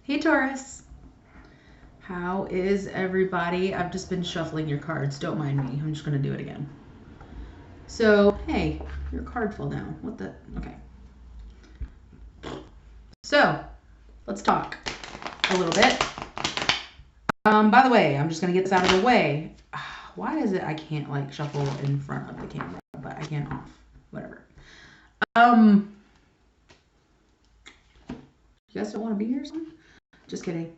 Hey Taurus, how is everybody? I've just been shuffling your cards. Don't mind me. I'm just going to do it again. So, hey, your card fell down. What the? Okay. So, let's talk a little bit. By the way, I'm just going to get this out of the way. Why is it I can't like shuffle in front of the camera, but I can off? Whatever. You guys don't want to be here or something? Just kidding.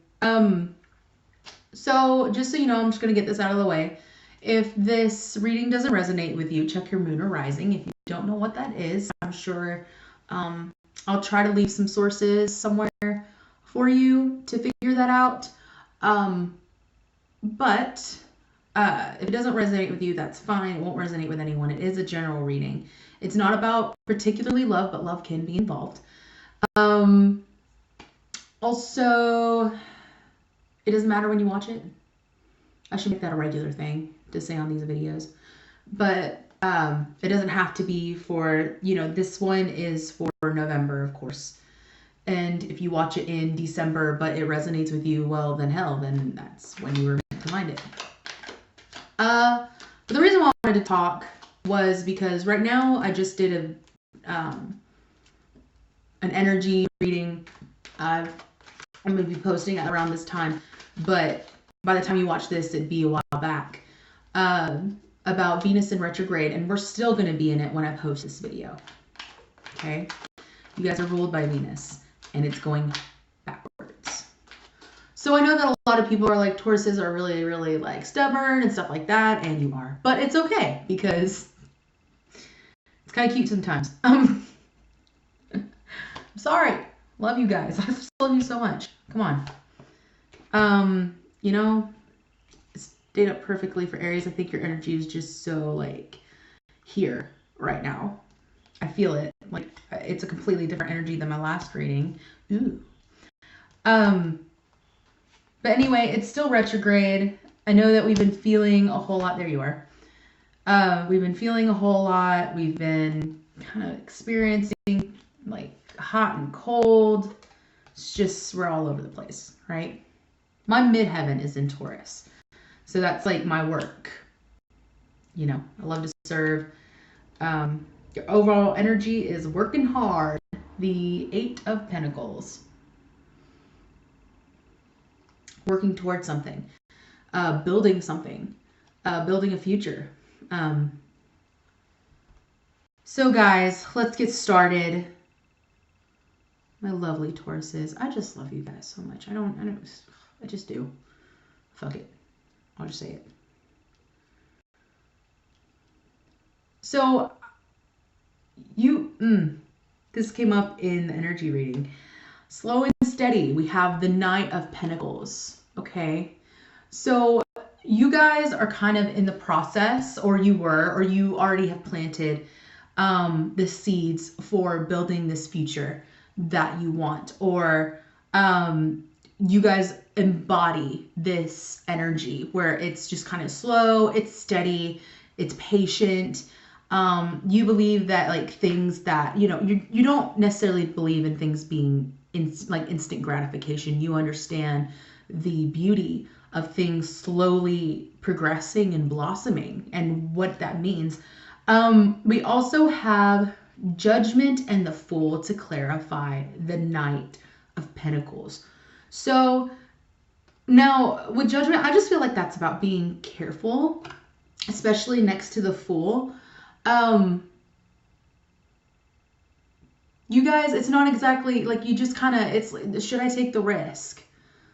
So just so you know, I'm just going to get this out of the way. If this reading doesn't resonate with you, check your moon or rising. If you don't know what that is, I'm sure I'll try to leave some sources somewhere for you to figure that out. But if it doesn't resonate with you, that's fine. It won't resonate with anyone. It is a general reading. It's not about particularly love, but love can be involved. Also, it doesn't matter when you watch it. I should make that a regular thing to say on these videos. But it doesn't have to be for, this one is for November, of course. And if you watch it in December, but it resonates with you, well, then hell, then that's when you were meant to find it. But the reason why I wanted to talk was because right now I just did an energy reading. I'm going to be posting it around this time, but by the time you watch this, it'd be a while back, about Venus in retrograde, and we're still going to be in it when I post this video. Okay? You guys are ruled by Venus, and it's going backwards. So I know that a lot of people are like, Tauruses are really, really like stubborn and stuff like that, and you are. But it's okay, because it's kind of cute sometimes. I'm sorry. Love you guys. I just love you so much. Come on. Stayed up perfectly for Aries. I think your energy is just so like here right now. I feel it. Like it's a completely different energy than my last reading. Ooh. But anyway, it's still retrograde. I know that we've been feeling a whole lot. There you are. We've been feeling a whole lot. We've been kind of experiencing like hot and cold. It's just, we're all over the place, right? My midheaven is in Taurus. So that's like my work. I love to serve. Your overall energy is working hard. The 8 of Pentacles. Working towards something. Building something. Building a future. So guys, let's get started. My lovely Tauruses. I just love you guys so much. I just do. Fuck it. I'll just say it. So, this came up in the energy reading. Slow and steady. We have the Knight of Pentacles. Okay. So, you guys are kind of in the process, or you already have planted the seeds for building this future that you want, or you guys embody this energy where it's just kind of slow, it's steady, it's patient. You believe that like things that, you don't necessarily believe in things being instant gratification. You understand the beauty of things slowly progressing and blossoming and what that means. We also have Judgment and the Fool to clarify the Knight of Pentacles. So now with Judgment, I just feel like that's about being careful, especially next to the Fool. You guys, it's not exactly like you just kind of, it's like, should I take the risk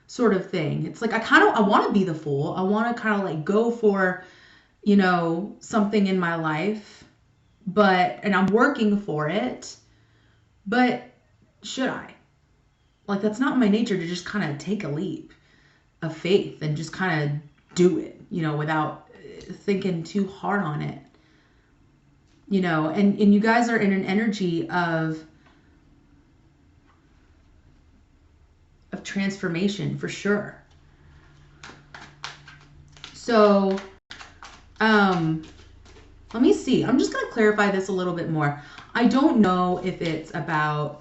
sort of thing. It's like I want to be the Fool. I want to kind of like go for, something in my life. And I'm working for it, but should I? Like, that's not my nature to just kind of take a leap of faith and just kind of do it, without thinking too hard on it, and you guys are in an energy of transformation for sure. So, let me see. I'm just going to clarify this a little bit more. I don't know if it's about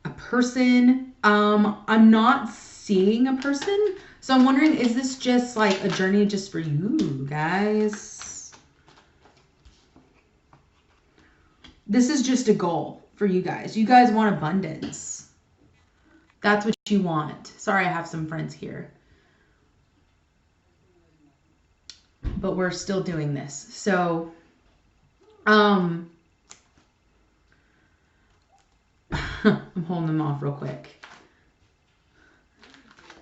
a person. I'm not seeing a person. So I'm wondering, is this just like a journey just for you guys? This is just a goal for you guys. You guys want abundance. That's what you want. Sorry, I have some friends here. But we're still doing this. So, I'm holding them off real quick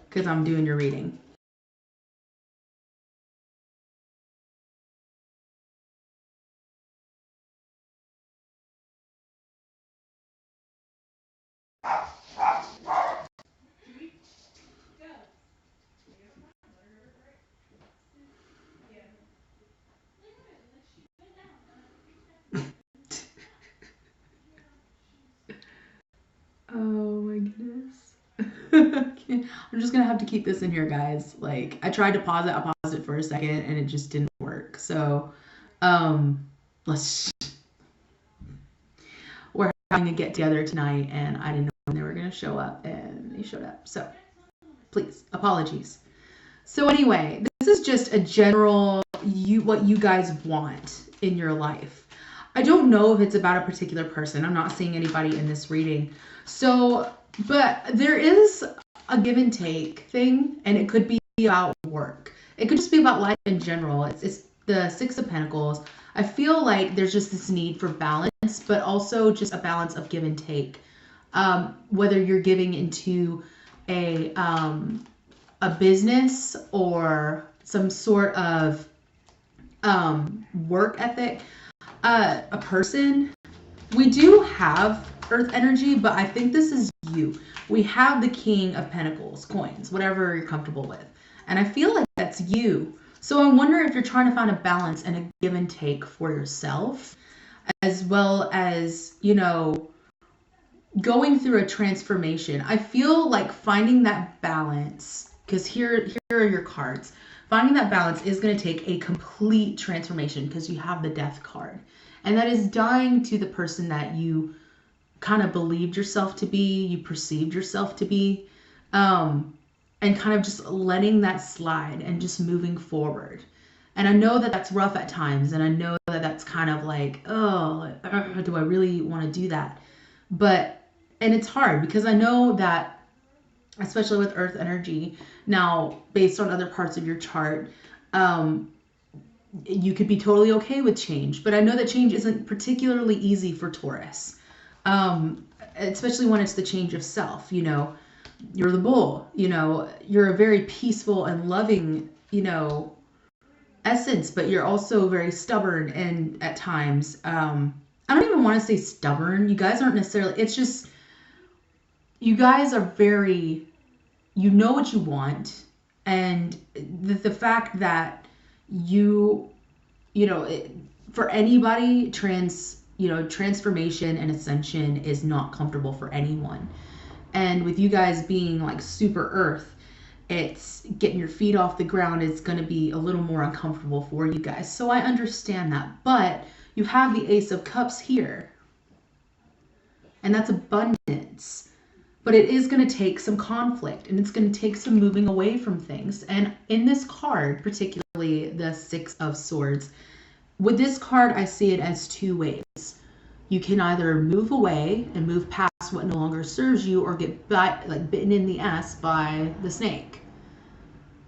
because I'm doing your reading. Oh my goodness. I'm just gonna have to keep this in here, guys. Like, I tried to pause it. I paused it for a second and it just didn't work. So, let's. We're having a get together tonight and I didn't know when they were gonna show up and they showed up. So, please, apologies. So anyway, this is just a general what you guys want in your life. I don't know if it's about a particular person. I'm not seeing anybody in this reading. So, but there is a give and take thing, and it could be about work. It could just be about life in general. It's the Six of Pentacles. I feel like there's just this need for balance, but also just a balance of give and take. Whether you're giving into a business or some sort of work ethic, a person. We do have earth energy, but I think this is you. We have the King of Pentacles, coins, whatever you're comfortable with. And I feel like that's you. So I wonder if you're trying to find a balance and a give and take for yourself, as well as, you know, going through a transformation. I feel like finding that balance, because here are your cards. Finding that balance is going to take a complete transformation because you have the Death card. And that is dying to the person that you kind of believed yourself to be, you perceived yourself to be, and kind of just letting that slide and just moving forward. And I know that that's rough at times, and I know that that's kind of like, oh, do I really want to do that? And it's hard because I know that, especially with earth energy, now based on other parts of your chart, you could be totally okay with change, but I know that change isn't particularly easy for Taurus, especially when it's the change of self. You know, you're the bull, you know, you're a very peaceful and loving, you know, essence, but you're also very stubborn. And at times, I don't even want to say stubborn. You guys aren't necessarily, it's just, you guys are very, you know what you want. And the fact that you know, for anybody, transformation and ascension is not comfortable for anyone. And with you guys being like super earth, it's getting your feet off the ground is going to be a little more uncomfortable for you guys. So I understand that. But you have the Ace of Cups here, and that's abundance. But it is going to take some conflict, and it's going to take some moving away from things. And in this card, particularly the Six of Swords, with this card, I see it as two ways. You can either move away and move past what no longer serves you, or get bitten in the ass by the snake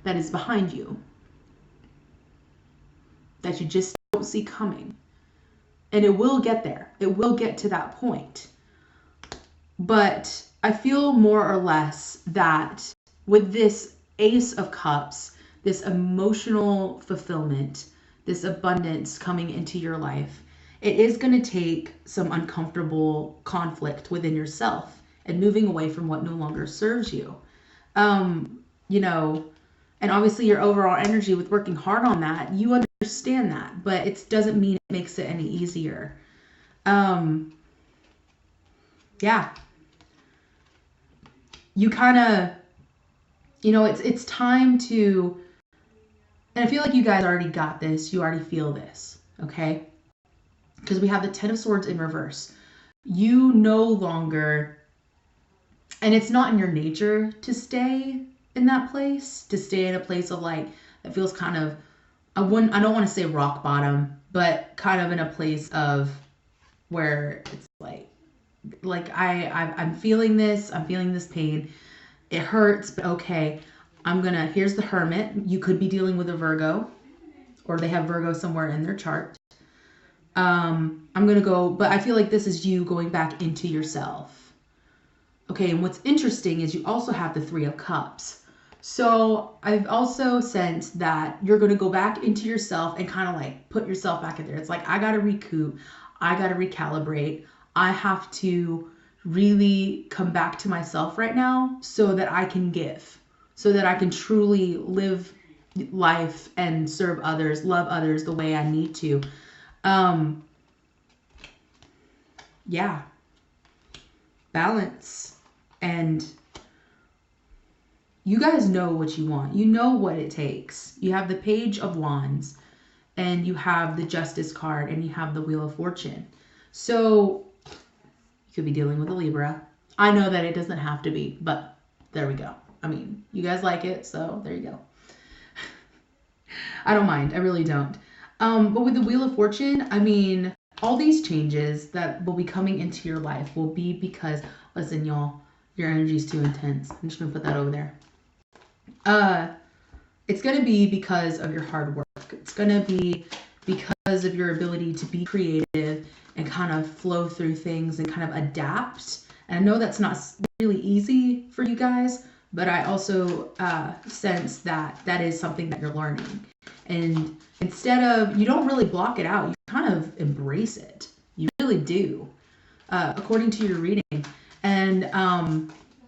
that is behind you, that you just don't see coming. And it will get there. It will get to that point. But I feel more or less that with this Ace of Cups, this emotional fulfillment, this abundance coming into your life, it is going to take some uncomfortable conflict within yourself and moving away from what no longer serves you. You know, and obviously your overall energy with working hard on that, you understand that, but it doesn't mean it makes it any easier. Yeah. You kind of, you know, it's time to, and I feel like you guys already got this. You already feel this, okay? Because we have the Ten of Swords in reverse. You no longer, And it's not in your nature to stay in that place, to stay in a place of like, it feels kind of, I don't want to say rock bottom, but kind of in a place of where it's like I'm feeling this, I'm feeling this pain. It hurts, but okay, here's the Hermit. You could be dealing with a Virgo, or they have Virgo somewhere in their chart. I'm going to go, but I feel like this is you going back into yourself. Okay, and what's interesting is you also have the Three of Cups. So I've also sensed that you're going to go back into yourself and kind of like put yourself back in there. It's like, I got to recoup. I got to recalibrate. I have to really come back to myself right now so that I can give, so that I can truly live life and serve others, love others the way I need to. Yeah. Balance. And you guys know what you want. You know what it takes. You have the Page of Wands, and you have the Justice card, and you have the Wheel of Fortune. So you could be dealing with a Libra. I know that it doesn't have to be, but there we go. I mean, you guys like it, so there you go. I don't mind. I really don't. But with the Wheel of Fortune, I mean, all these changes that will be coming into your life will be because, listen, y'all, your energy is too intense. I'm just going to put that over there. It's going to be because of your hard work. It's going to be because of your ability to be creative and kind of flow through things and kind of adapt. And I know that's not really easy for you guys, but I also sense that that is something that you're learning. And instead of, you don't really block it out, you kind of embrace it. You really do, according to your reading. And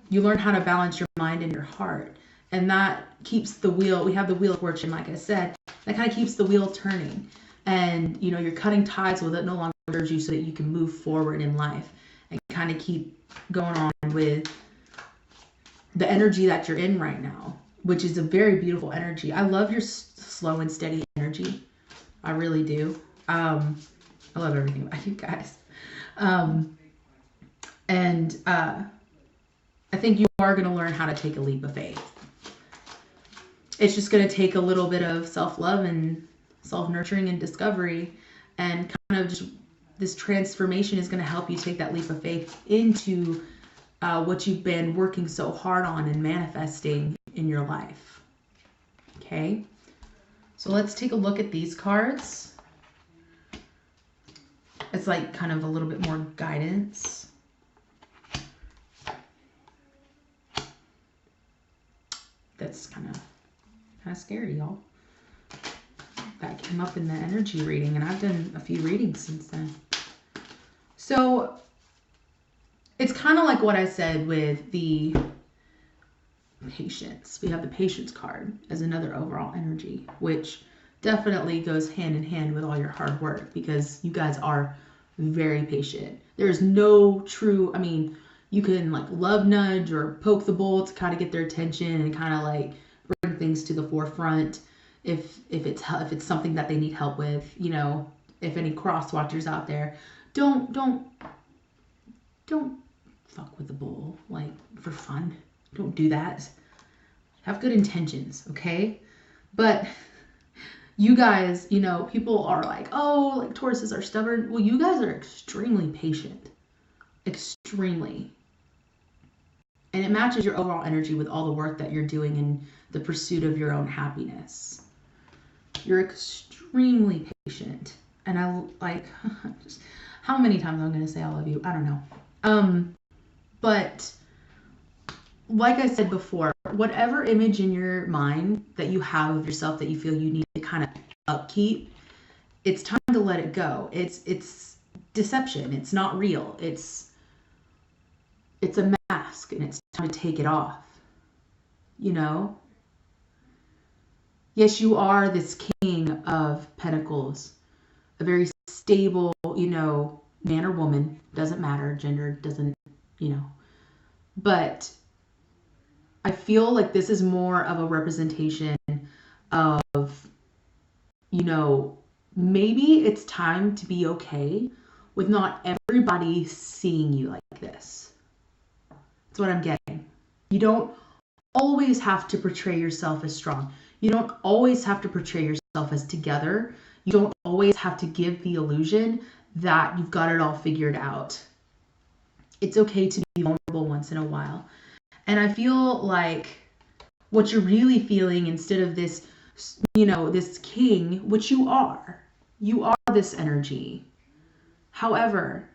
you learn how to balance your mind and your heart. And that keeps the wheel, we have the Wheel of Fortune, like I said, that kind of keeps the wheel turning. And, you know, you're cutting ties with it, no longer serves you, so that you can move forward in life and kind of keep going on with the energy that you're in right now, which is a very beautiful energy. I love your slow and steady energy. I really do. I love everything about you guys. And I think you are going to learn how to take a leap of faith. It's just going to take a little bit of self-love and self-nurturing and discovery, and kind of just this transformation is going to help you take that leap of faith into what you've been working so hard on and manifesting in your life. Okay, so let's take a look at these cards. It's like kind of a little bit more guidance. That's kind of scary, y'all. That came up in the energy reading, and I've done a few readings since then. So it's kind of like what I said with the Patience. We have the Patience card as another overall energy, which definitely goes hand in hand with all your hard work, because you guys are very patient. There's no true, I mean, you can like love nudge or poke the bull to kind of get their attention and kind of like bring things to the forefront if it's something that they need help with. You know, if any cross watchers out there, don't fuck with the bull like for fun. Don't do that. Have good intentions, okay? But you guys, you know, people are like, oh, like Tauruses are stubborn. Well, you guys are extremely patient. Extremely. And it matches your overall energy with all the work that you're doing in the pursuit of your own happiness. You're extremely patient. And I like, just, how many times I'm going to say I love you? I don't know. But like I said before, whatever image in your mind that you have of yourself that you feel you need to kind of upkeep, it's time to let it go. It's deception. It's not real. It's a mask, and it's time to take it off. You know? Yes, you are this King of Pentacles, a very stable, you know, man or woman, doesn't matter, gender doesn't, you know. But I feel like this is more of a representation of, you know, maybe it's time to be okay with not everybody seeing you like this. That's what I'm getting. You don't always have to portray yourself as strong. You don't always have to portray yourself as together. You don't always have to give the illusion that you've got it all figured out. It's okay to be vulnerable once in a while. And I feel like what you're really feeling, instead of this, this king, which you are this energy. However,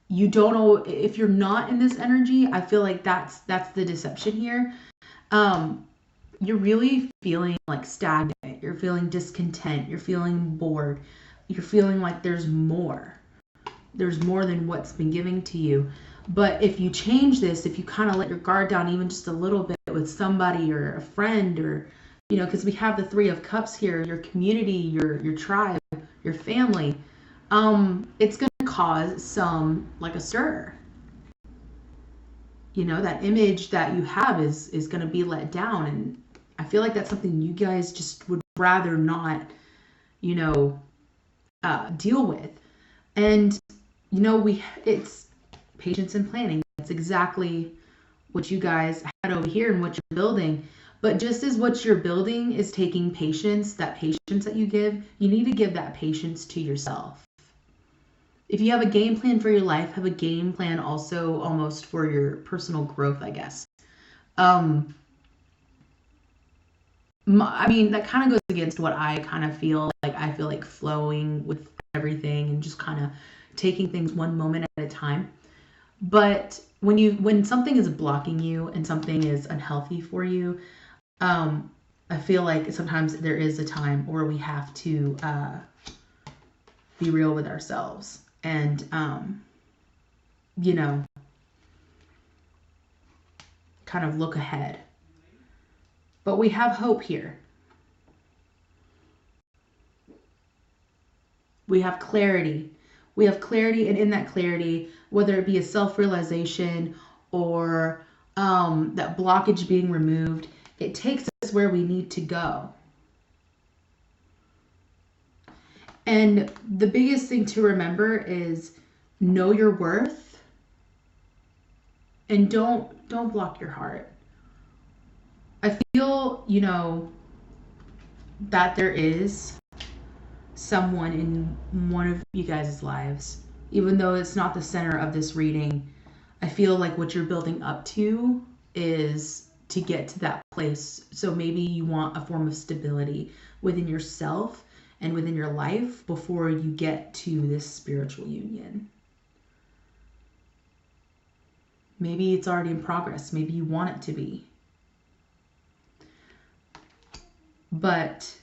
you don't know if you're not in this energy. I feel like that's the deception here. You're really feeling like stagnant. You're feeling discontent. You're feeling bored. You're feeling like there's more. There's more than what's been given to you. But if you change this, if you kind of let your guard down even just a little bit with somebody or a friend, or, because we have the Three of Cups here, your community, your tribe, your family, it's going to cause some, like a stir. That image that you have is going to be let down. And I feel like that's something you guys just would rather not, deal with. And, it's patience and planning. That's exactly what you guys had over here and what you're building. But just as what you're building is taking patience, that patience that you give, you need to give that patience to yourself. If you have a game plan for your life, have a game plan also almost for your personal growth, I guess. That kind of goes against what I kind of feel like. I feel like flowing with everything and just kind of taking things one moment at a time. But when something is blocking you and something is unhealthy for you, I feel like sometimes there is a time where we have to be real with ourselves and, kind of look ahead. But we have hope here. We have clarity. We have clarity, and in that clarity, whether it be a self-realization or that blockage being removed, it takes us where we need to go. And the biggest thing to remember is know your worth, and don't block your heart. I feel, that there is someone in one of you guys' lives, even though it's not the center of this reading. I feel like what you're building up to is to get to that place. So maybe you want a form of stability within yourself and within your life before you get to this spiritual union. Maybe it's already in progress. Maybe you want it to be. But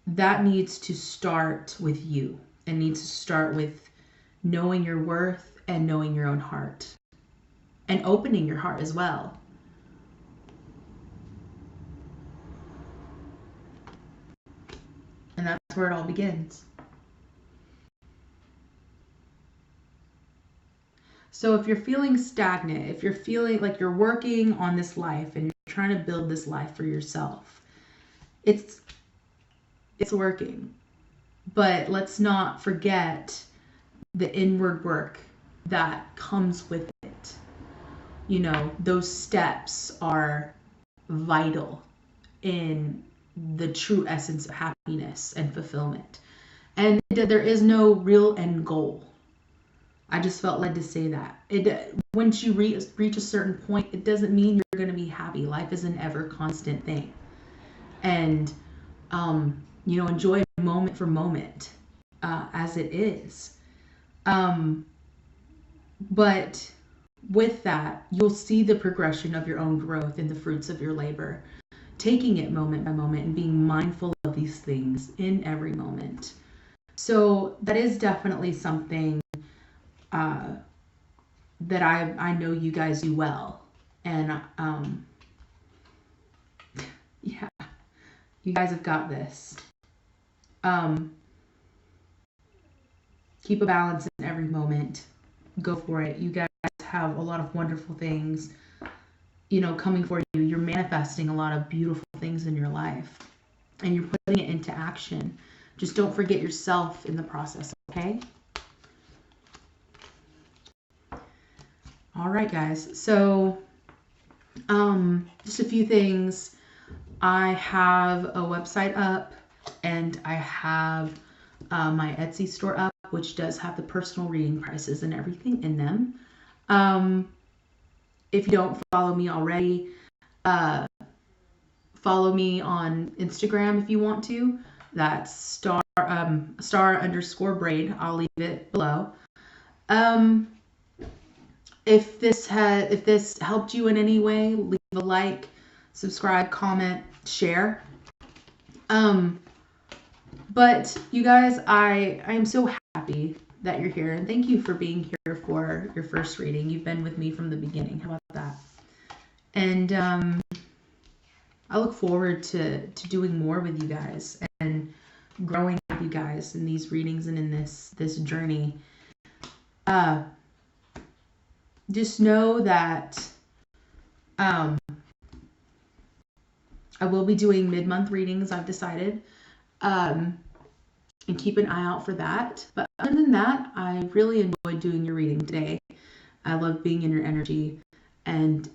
that needs to start with you. It needs to start with knowing your worth and knowing your own heart. And opening your heart as well. And that's where it all begins. So if you're feeling stagnant, if you're feeling like you're working on this life and you're trying to build this life for yourself, it's working. But let's not forget the inward work that comes with it. Those steps are vital in the true essence of happiness and fulfillment. And there is no real end goal. I just felt led to say that. Once you reach a certain point, it doesn't mean you're going to be happy. Life is an ever constant thing. And, enjoy moment for moment as it is. But with that, you'll see the progression of your own growth and the fruits of your labor. Taking it moment by moment and being mindful of these things in every moment. So that is definitely something that I know you guys do well. And yeah, you guys have got this. Keep a balance in every moment. Go for it. You guys have a lot of wonderful things, coming for you. You're manifesting a lot of beautiful things in your life. And you're putting it into action. Just don't forget yourself in the process, okay? All right, guys. So Just a few things. I have a website up, and I have my Etsy store up, which does have the personal reading prices and everything in them. If you don't follow me already, uh, follow me on Instagram if you want to. That's star_braid. I'll leave it below. Um, if this helped you in any way, leave a like, subscribe, comment, share. But you guys, I am so happy that you're here, and thank you for being here for your first reading. You've been with me from the beginning. How about that? And I look forward to doing more with you guys and growing with you guys in these readings and in this journey. Just know that I will be doing mid-month readings, I've decided. And keep an eye out for that. But other than that, I really enjoyed doing your reading today. I love being in your energy. And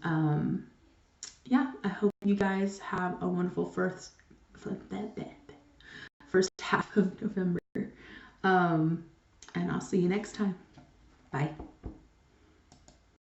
yeah, I hope you guys have a wonderful first half of November. And I'll see you next time. Bye.